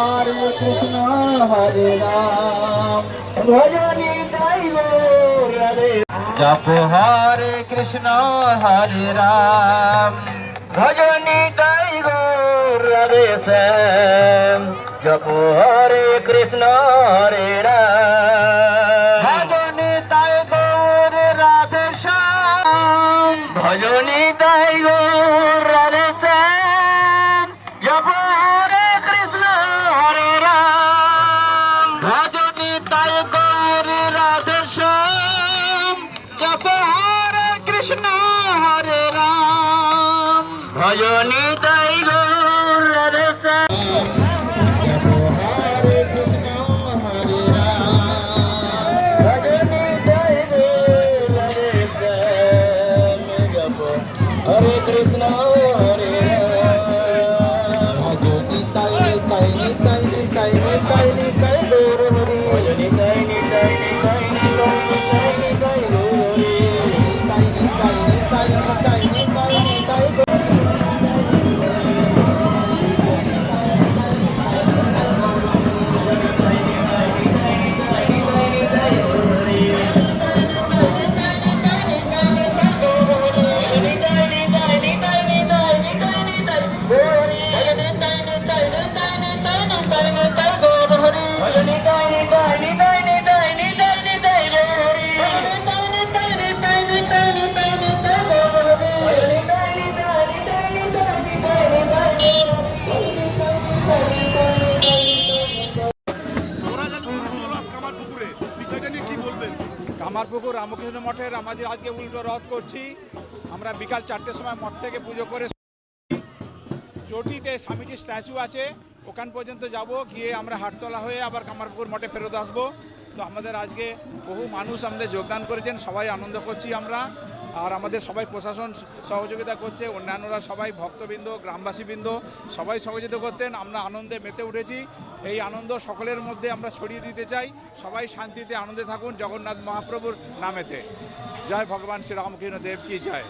হরে কৃষ্ণ হরে রাম ভজনি তাই গৌর রাধে জপ হরে কৃষ্ণ হরে রাম ভজনি তাই গৌর রাধে শ্যাম জপ হরে কৃষ্ণ হরে রাম ভজনি তাই গৌর রাধে শ্যাম ভজনি তাই গৌর রাধে শ্যাম জপ হরে কৃষ্ণ হরে রাম ভজনি তাই গৌর রাধে শ্যাম জপ হরে কৃষ্ণ হরে রাম ভজনি তাই গৌর রাধে শ্যাম জপ হরে কৃষ্ণ হরে রাম ভজনি তাই গৌর রাধে শ্যাম জপ হরে কৃষ্ণ হরে রাম ভজনি তাই তাই তাই তাই তাই তাই গৌর হরি ভজনি তাই তাই তাই তাই তাই গৌর হরি তাই তাই তাই তাই তাই তাই কামারপুকুর রামকৃষ্ণ মঠের আমাদের আজকে উল্টো রথ করছি। আমরা বিকাল 4টের সময় মঠ থেকে পুজো করে চটিতে স্বামীজির স্ট্যাচু আছে, ওখান পর্যন্ত যাব, গিয়ে আমরা হাটতলা হয়ে আবার কামারপুকুর মঠে ফেরত আসবো। তো আমাদের আজকে বহু মানুষ আমাদের যোগদান করেছেন, সবাই আনন্দ করছি আমরা। আর আমাদের সবাই প্রশাসন সহযোগিতা করছে, অন্যান্যরা সবাই ভক্তবৃন্দ গ্রামবাসীবৃন্দ সবাই সহযোগিতা করতেন। আমরা আনন্দে মেতে উঠেছি। এই আনন্দ সকলের মধ্যে আমরা ছড়িয়ে দিতে চাই। সবাই শান্তিতে আনন্দে থাকুন জগন্নাথ মহাপ্রভুর নামেতে। জয় ভগবান শ্রী রামকৃষ্ণ দেব কি জয়।